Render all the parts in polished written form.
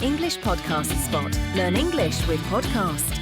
English Podcast Spot. Learn English with podcast.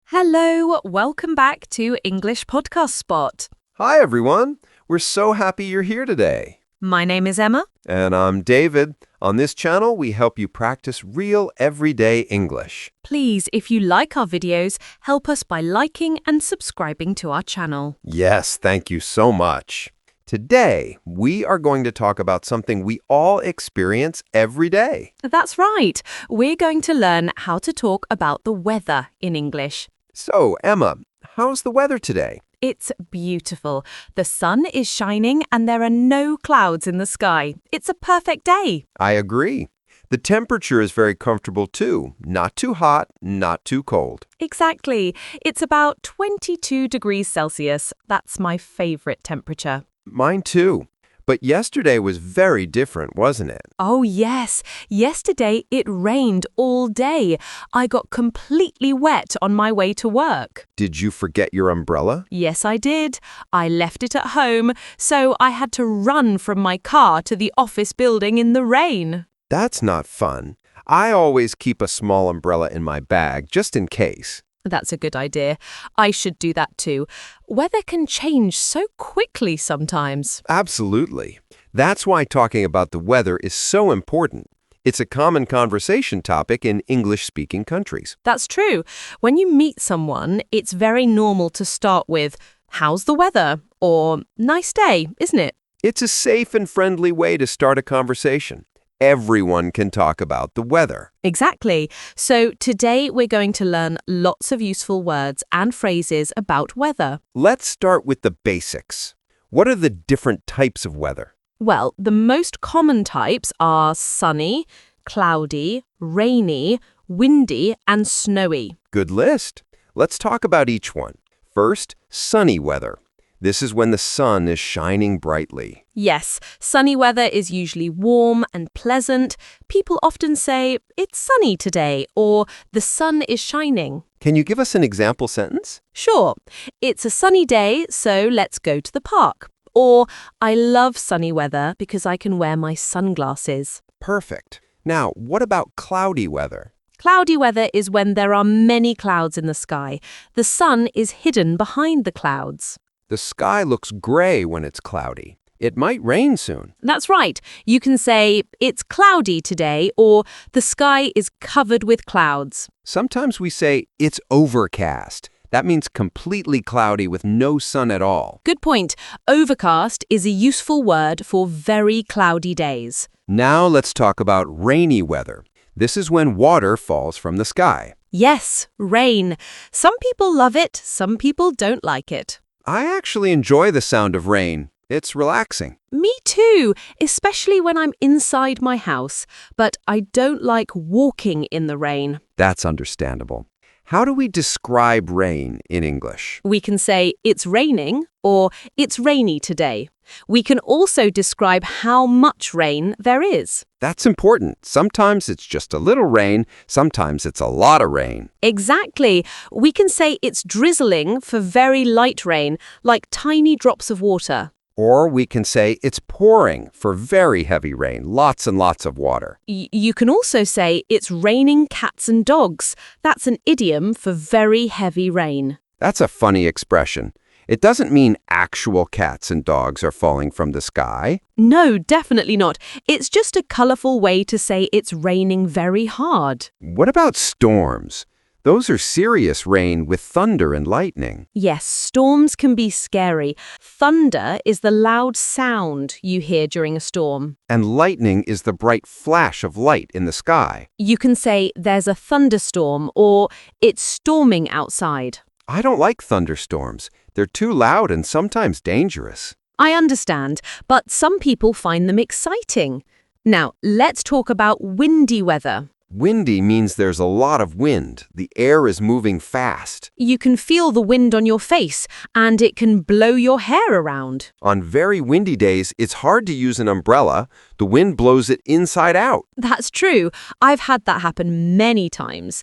Hello, welcome back to English Podcast Spot. Hi, everyone. We're so happy you're here today. My name is Emma. And I'm David. On this channel, we help you practice real, everyday English. Please, if you like our videos, help us by liking and subscribing to our channel. Yes, thank you so much. Today, we are going to talk about something we all experience every day. That's right. We're going to learn how to talk about the weather in English. So, Emma, how's the weather today? It's beautiful. The sun is shining and there are no clouds in the sky. It's a perfect day. I agree. The temperature is very comfortable too. Not too hot, not too cold. Exactly. It's about 22 degrees Celsius. That's my favorite temperature. Mine too. But yesterday was very different, wasn't it? Oh, yes. Yesterday it rained all day. I got completely wet on my way to work. Did you forget your umbrella? Yes, I did. I left it at home, so I had to run from my car to the office building in the rain. That's not fun. I always keep a small umbrella in my bag, just in case. That's a good idea. I should do that too. Weather can change so quickly sometimes. Absolutely. That's why talking about the weather is so important. It's a common conversation topic in English-speaking countries. That's true. When you meet someone, it's very normal to start with, "How's the weather?" or "Nice day, isn't it?" It's a safe and friendly way to start a conversation. Everyone can talk about the weather. Exactly. So today we're going to learn lots of useful words and phrases about weather. Let's start with the basics. What are the different types of weather? Well, the most common types are sunny, cloudy, rainy, windy, and snowy. Good list. Let's talk about each one. First, sunny weather. This is when the sun is shining brightly. Yes, sunny weather is usually warm and pleasant. People often say, "It's sunny today," or "The sun is shining." Can you give us an example sentence? Sure. "It's a sunny day, so let's go to the park." Or, "I love sunny weather because I can wear my sunglasses." Perfect. Now, what about cloudy weather? Cloudy weather is when there are many clouds in the sky. The sun is hidden behind the clouds. The sky looks gray when it's cloudy. It might rain soon. That's right. You can say, "It's cloudy today," or "The sky is covered with clouds." Sometimes we say it's overcast. That means completely cloudy with no sun at all. Good point. Overcast is a useful word for very cloudy days. Now let's talk about rainy weather. This is when water falls from the sky. Yes, rain. Some people love it, some people don't like it. I actually enjoy the sound of rain. It's relaxing. Me too, especially when I'm inside my house. But I don't like walking in the rain. That's understandable. How do we describe rain in English? We can say, "It's raining," or "It's rainy today." We can also describe how much rain there is. That's important. Sometimes it's just a little rain, sometimes it's a lot of rain. Exactly. We can say it's drizzling for very light rain, like tiny drops of water. Or we can say it's pouring for very heavy rain, lots and lots of water. You can also say it's raining cats and dogs. That's an idiom for very heavy rain. That's a funny expression. It doesn't mean actual cats and dogs are falling from the sky. No, definitely not. It's just a colorful way to say it's raining very hard. What about storms? Those are serious rain with thunder and lightning. Yes, storms can be scary. Thunder is the loud sound you hear during a storm. And lightning is the bright flash of light in the sky. You can say there's a thunderstorm or it's storming outside. I don't like thunderstorms. They're too loud and sometimes dangerous. I understand, but some people find them exciting. Now, let's talk about windy weather. Windy means there's a lot of wind. The air is moving fast. You can feel the wind on your face, and it can blow your hair around. On very windy days, it's hard to use an umbrella. The wind blows it inside out. That's true. I've had that happen many times.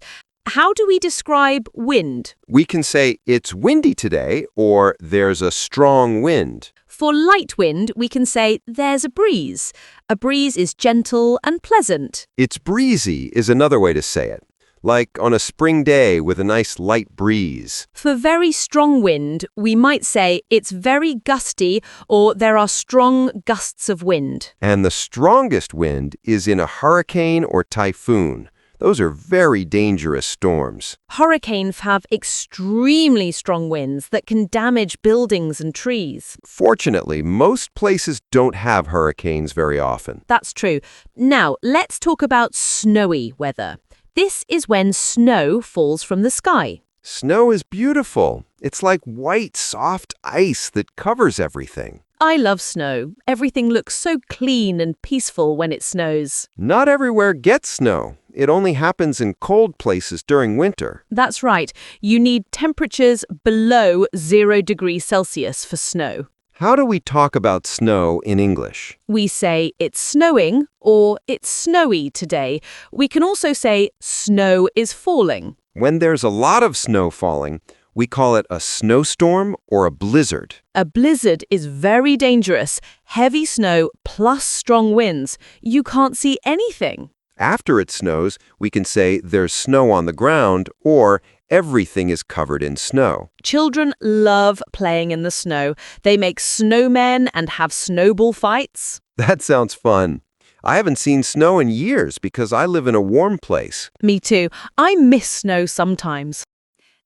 How do we describe wind? We can say it's windy today or there's a strong wind. For light wind, we can say there's a breeze. A breeze is gentle and pleasant. It's breezy is another way to say it, like on a spring day with a nice light breeze. For very strong wind, we might say it's very gusty or there are strong gusts of wind. And the strongest wind is in a hurricane or typhoon. Those are very dangerous storms. Hurricanes have extremely strong winds that can damage buildings and trees. Fortunately, most places don't have hurricanes very often. That's true. Now, let's talk about snowy weather. This is when snow falls from the sky. Snow is beautiful. It's like white, soft ice that covers everything. I love snow. Everything looks so clean and peaceful when it snows. Not everywhere gets snow. It only happens in cold places during winter. That's right. You need temperatures below 0 degrees Celsius for snow. How do we talk about snow in English? We say it's snowing or it's snowy today. We can also say snow is falling. When there's a lot of snow falling, we call it a snowstorm or a blizzard. A blizzard is very dangerous. Heavy snow plus strong winds. You can't see anything. After it snows, we can say there's snow on the ground or everything is covered in snow. Children love playing in the snow. They make snowmen and have snowball fights. That sounds fun. I haven't seen snow in years because I live in a warm place. Me too. I miss snow sometimes.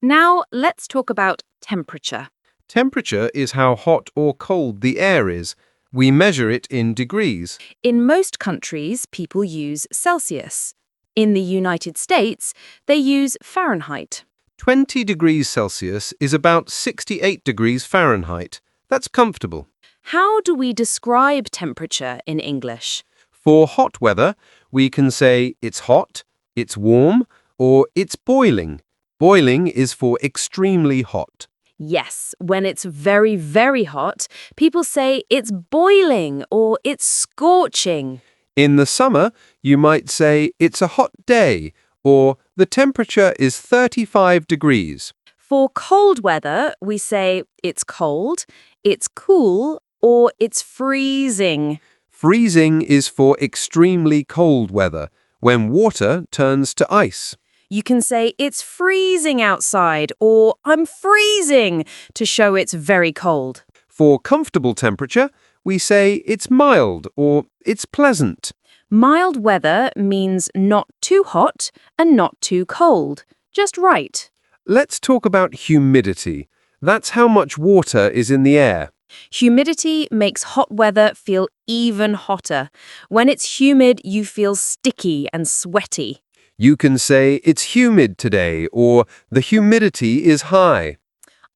Now, let's talk about temperature. Temperature is how hot or cold the air is. We measure it in degrees. In most countries, people use Celsius. In the United States, they use Fahrenheit. 20 degrees Celsius is about 68 degrees Fahrenheit. That's comfortable. How do we describe temperature in English? For hot weather, we can say it's hot, it's warm, or it's boiling. Boiling is for extremely hot. Yes, when it's very, very hot, people say it's boiling or it's scorching. In the summer, you might say it's a hot day, or the temperature is 35 degrees. For cold weather, we say it's cold, it's cool, or it's freezing. Freezing is for extremely cold weather, when water turns to ice. You can say it's freezing outside or I'm freezing to show it's very cold. For comfortable temperature, we say it's mild or it's pleasant. Mild weather means not too hot and not too cold, just right. Let's talk about humidity. That's how much water is in the air. Humidity makes hot weather feel even hotter. When it's humid, you feel sticky and sweaty. You can say it's humid today or the humidity is high.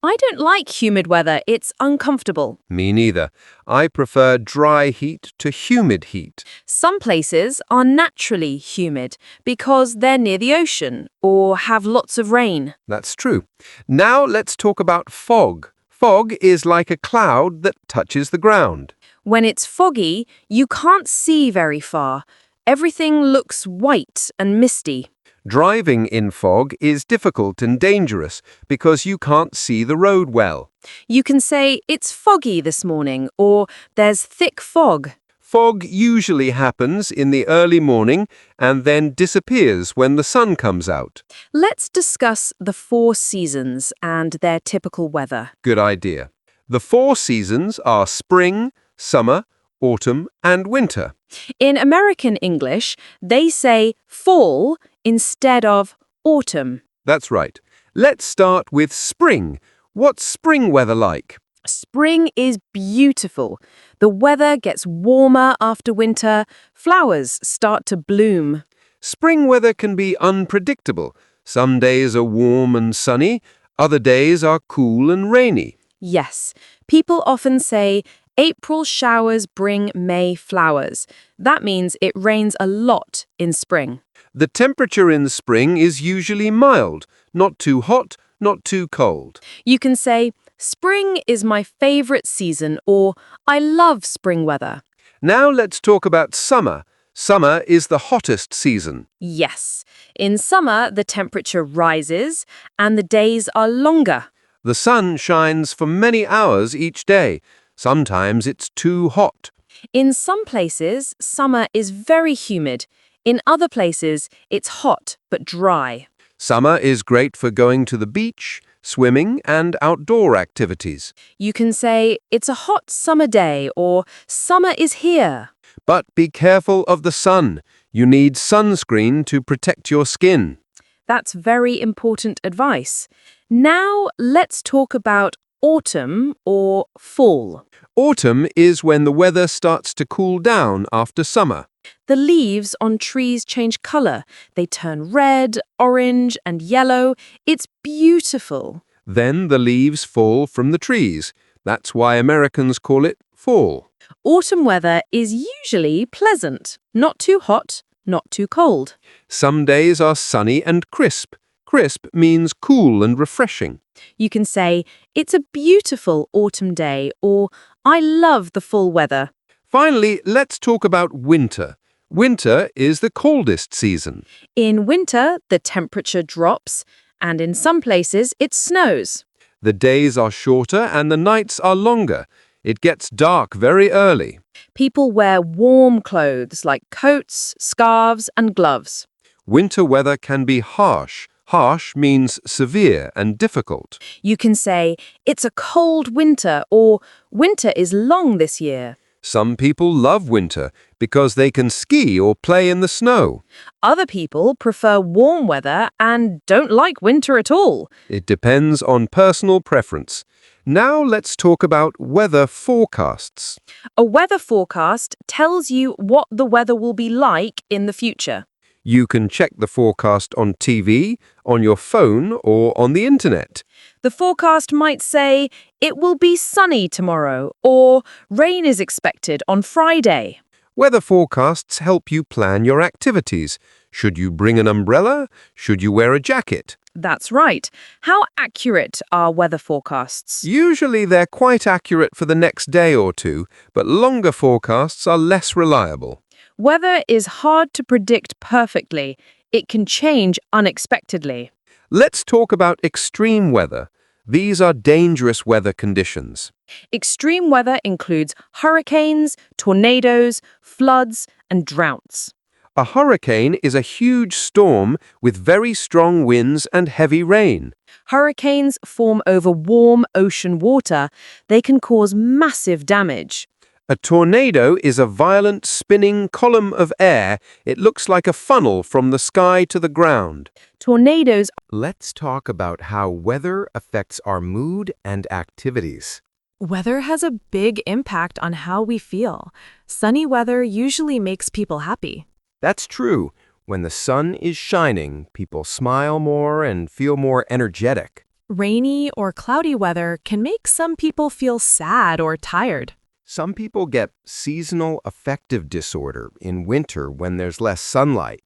I don't like humid weather. It's uncomfortable. Me neither. I prefer dry heat to humid heat. Some places are naturally humid because they're near the ocean or have lots of rain. That's true. Now let's talk about fog. Fog is like a cloud that touches the ground. When it's foggy, you can't see very far. Everything looks white and misty. Driving in fog is difficult and dangerous because you can't see the road well. You can say it's foggy this morning or there's thick fog. Fog usually happens in the early morning and then disappears when the sun comes out. Let's discuss the 4 seasons and their typical weather. Good idea. The 4 seasons are spring, summer, autumn, and winter. In American English, they say fall instead of autumn. That's right. Let's start with spring. What's spring weather like? Spring is beautiful. The weather gets warmer after winter. Flowers start to bloom. Spring weather can be unpredictable. Some days are warm and sunny. Other days are cool and rainy. Yes, people often say, April showers bring May flowers. That means it rains a lot in spring. The temperature in spring is usually mild, not too hot, not too cold. You can say, spring is my favorite season or I love spring weather. Now let's talk about summer. Summer is the hottest season. Yes, in summer the temperature rises and the days are longer. The sun shines for many hours each day, Sometimes it's too hot. In some places, summer is very humid. In other places, it's hot but dry. Summer is great for going to the beach, swimming, and outdoor activities. You can say, it's a hot summer day, or summer is here. But be careful of the sun. You need sunscreen to protect your skin. That's very important advice. Now let's talk about autumn or fall. Autumn is when the weather starts to cool down after summer. The leaves on trees change color. They turn red, orange, and yellow. It's beautiful. Then the leaves fall from the trees. That's why Americans call it fall. Autumn weather is usually pleasant, not too hot, not too cold. Some days are sunny and crisp. Crisp means cool and refreshing. You can say, it's a beautiful autumn day, or I love the fall weather. Finally, let's talk about winter. Winter is the coldest season. In winter, the temperature drops, and in some places, it snows. The days are shorter and the nights are longer. It gets dark very early. People wear warm clothes like coats, scarves, and gloves. Winter weather can be harsh. Harsh means severe and difficult. You can say, it's a cold winter, or winter is long this year. Some people love winter because they can ski or play in the snow. Other people prefer warm weather and don't like winter at all. It depends on personal preference. Now let's talk about weather forecasts. A weather forecast tells you what the weather will be like in the future. You can check the forecast on TV, on your phone, or on the internet. The forecast might say, it will be sunny tomorrow, or rain is expected on Friday. Weather forecasts help you plan your activities. Should you bring an umbrella? Should you wear a jacket? That's right. How accurate are weather forecasts? Usually they're quite accurate for the next day or two, but longer forecasts are less reliable. Weather is hard to predict perfectly. It can change unexpectedly. Let's talk about extreme weather. These are dangerous weather conditions. Extreme weather includes hurricanes, tornadoes, floods, and droughts. A hurricane is a huge storm with very strong winds and heavy rain. Hurricanes form over warm ocean water. They can cause massive damage. A tornado is a violent spinning column of air. It looks like a funnel from the sky to the ground. Tornadoes. Let's talk about how weather affects our mood and activities. Weather has a big impact on how we feel. Sunny weather usually makes people happy. That's true. When the sun is shining, people smile more and feel more energetic. Rainy or cloudy weather can make some people feel sad or tired. Some people get seasonal affective disorder in winter when there's less sunlight.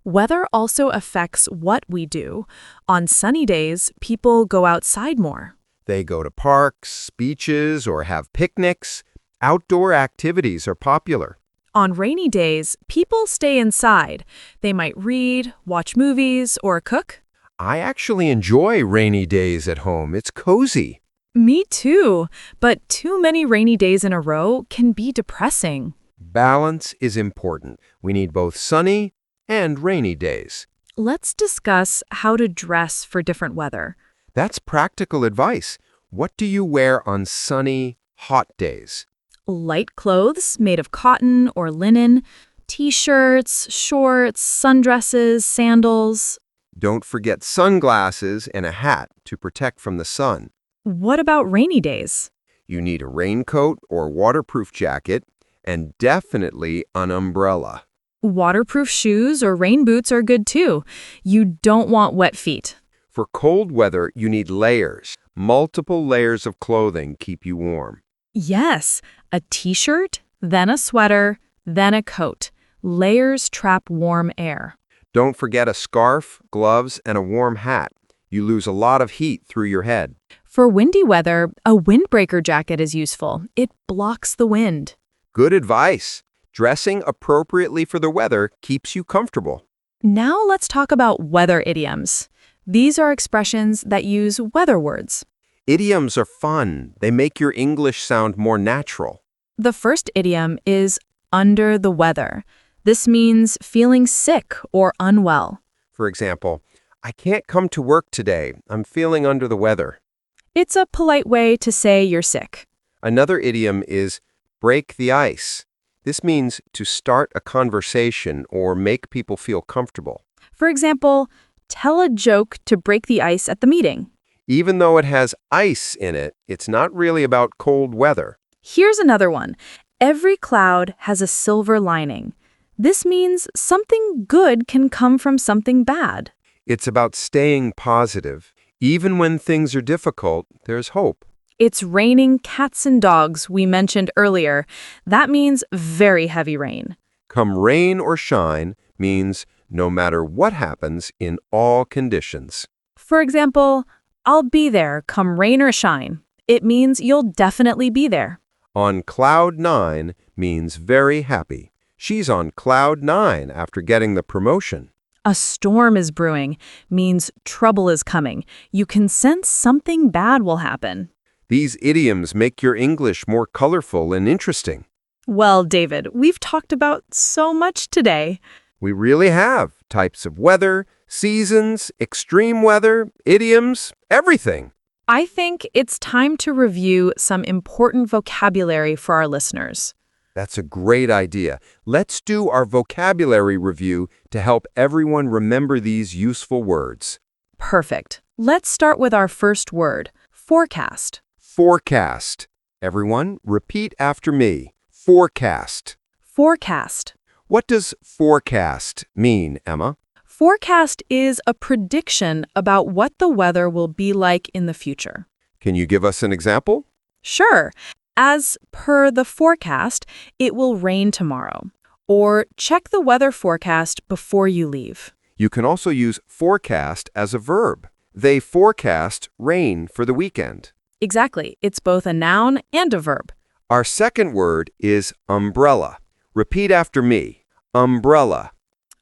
Weather also affects what we do. On sunny days, people go outside more. They go to parks, beaches, or have picnics. Outdoor activities are popular. On rainy days, people stay inside. They might read, watch movies, or cook. I actually enjoy rainy days at home. It's cozy. Me too, but too many rainy days in a row can be depressing. Balance is important. We need both sunny and rainy days. Let's discuss how to dress for different weather. That's practical advice. What do you wear on sunny, hot days? Light clothes made of cotton or linen, t-shirts, shorts, sundresses, sandals. Don't forget sunglasses and a hat to protect from the sun. What about rainy days? You need a raincoat or waterproof jacket, and definitely an umbrella. Waterproof shoes or rain boots are good too. You don't want wet feet. For cold weather, you need layers. Multiple layers of clothing keep you warm. Yes, a t-shirt, then a sweater, then a coat. Layers trap warm air. Don't forget a scarf, gloves, and a warm hat. You lose a lot of heat through your head. For windy weather, a windbreaker jacket is useful. It blocks the wind. Good advice. Dressing appropriately for the weather keeps you comfortable. Now let's talk about weather idioms. These are expressions that use weather words. Idioms are fun. They make your English sound more natural. The first idiom is under the weather. This means feeling sick or unwell. For example, I can't come to work today. I'm feeling under the weather. It's a polite way to say you're sick. Another idiom is break the ice. This means to start a conversation or make people feel comfortable. For example, tell a joke to break the ice at the meeting. Even though it has ice in it, it's not really about cold weather. Here's another one. Every cloud has a silver lining. This means something good can come from something bad. It's about staying positive. Even when things are difficult, there's hope. It's raining cats and dogs we mentioned earlier. That means very heavy rain. Come rain or shine means no matter what happens in all conditions. For example, I'll be there come rain or shine. It means you'll definitely be there. On cloud 9 means very happy. She's on cloud 9 after getting the promotion. A storm is brewing means trouble is coming. You can sense something bad will happen. These idioms make your English more colorful and interesting. Well, David, we've talked about so much today. We really have types of weather, seasons, extreme weather, idioms, everything. I think it's time to review some important vocabulary for our listeners. That's a great idea. Let's do our vocabulary review to help everyone remember these useful words. Perfect. Let's start with our first word, forecast. Forecast. Everyone, repeat after me. Forecast. Forecast. What does forecast mean, Emma? Forecast is a prediction about what the weather will be like in the future. Can you give us an example? Sure. As per the forecast, it will rain tomorrow. Or check the weather forecast before you leave. You can also use forecast as a verb. They forecast rain for the weekend. Exactly. It's both a noun and a verb. Our second word is umbrella. Repeat after me. Umbrella.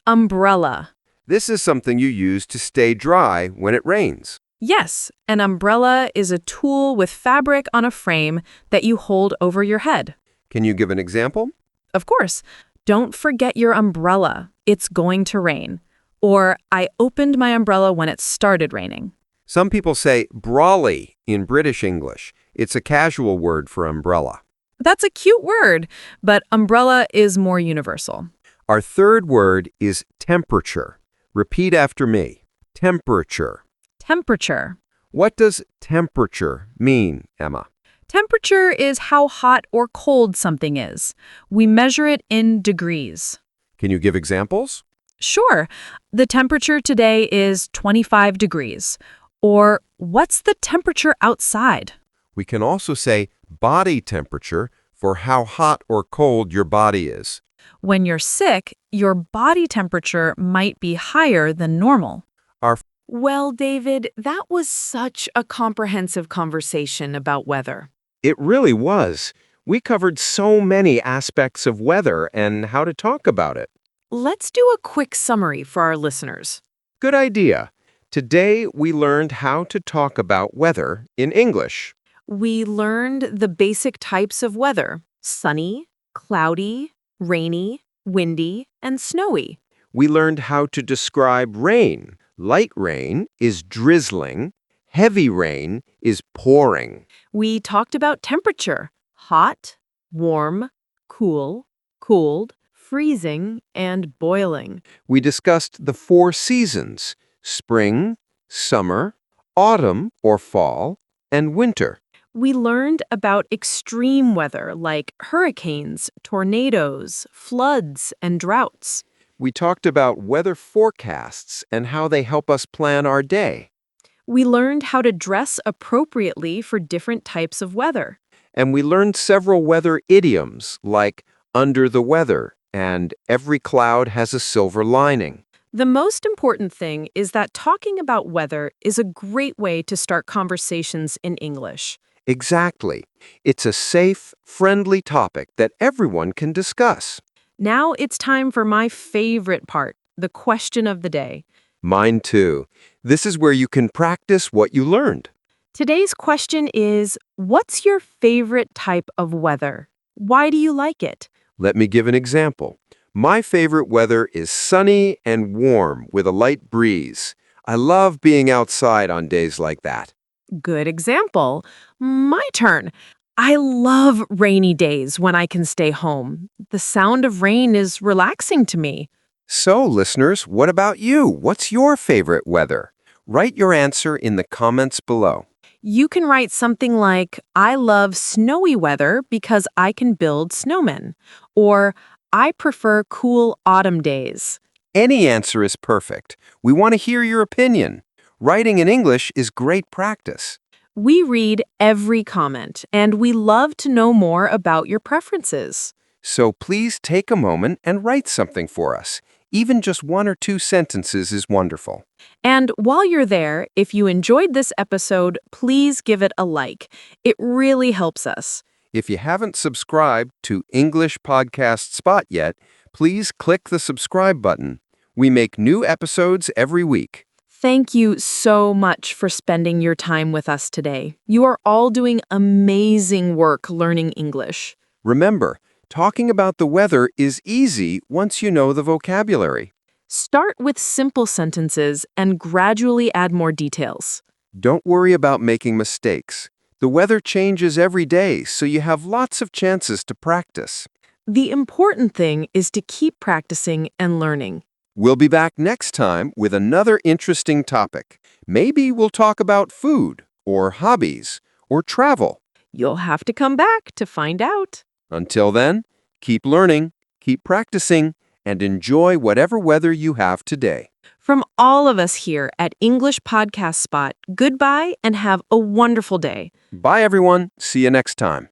Umbrella. This is something you use to stay dry when it rains. Yes, an umbrella is a tool with fabric on a frame that you hold over your head. Can you give an example? Of course. Don't forget your umbrella. It's going to rain. Or, I opened my umbrella when it started raining. Some people say brolly in British English. It's a casual word for umbrella. That's a cute word, but umbrella is more universal. Our third word is temperature. Repeat after me. Temperature. Temperature. What does temperature mean, Emma? Temperature is how hot or cold something is. We measure it in degrees. Can you give examples? Sure. The temperature today is 25 degrees. Or, what's the temperature outside? We can also say body temperature for how hot or cold your body is. When you're sick, your body temperature might be higher than normal. Well, David, that was such a comprehensive conversation about weather. It really was. We covered so many aspects of weather and how to talk about it. Let's do a quick summary for our listeners. Good idea. Today, we learned how to talk about weather in English. We learned the basic types of weather: sunny, cloudy, rainy, windy, and snowy. We learned how to describe rain. Light rain is drizzling. Heavy rain is pouring. We talked about temperature: hot, warm, cool, cold, freezing, and boiling. We discussed the 4 seasons: spring, summer, autumn or fall, and winter. We learned about extreme weather like hurricanes, tornadoes, floods, and droughts. We talked about weather forecasts and how they help us plan our day. We learned how to dress appropriately for different types of weather. And we learned several weather idioms like under the weather and every cloud has a silver lining. The most important thing is that talking about weather is a great way to start conversations in English. Exactly. It's a safe, friendly topic that everyone can discuss. Now it's time for my favorite part, the question of the day. Mine too. This is where you can practice what you learned. Today's question is, what's your favorite type of weather? Why do you like it? Let me give an example. My favorite weather is sunny and warm with a light breeze. I love being outside on days like that. Good example. My turn. I love rainy days when I can stay home. The sound of rain is relaxing to me. So, listeners, what about you? What's your favorite weather? Write your answer in the comments below. You can write something like, I love snowy weather because I can build snowmen. Or, I prefer cool autumn days. Any answer is perfect. We want to hear your opinion. Writing in English is great practice. We read every comment, and we love to know more about your preferences. So please take a moment and write something for us. Even just 1 or 2 sentences is wonderful. And while you're there, if you enjoyed this episode, please give it a like. It really helps us. If you haven't subscribed to English Podcast Spot yet, please click the subscribe button. We make new episodes every week. Thank you so much for spending your time with us today. You are all doing amazing work learning English. Remember, talking about the weather is easy once you know the vocabulary. Start with simple sentences and gradually add more details. Don't worry about making mistakes. The weather changes every day, so you have lots of chances to practice. The important thing is to keep practicing and learning. We'll be back next time with another interesting topic. Maybe we'll talk about food, or hobbies, or travel. You'll have to come back to find out. Until then, keep learning, keep practicing, and enjoy whatever weather you have today. From all of us here at English Podcast Spot, goodbye and have a wonderful day. Bye, everyone. See you next time.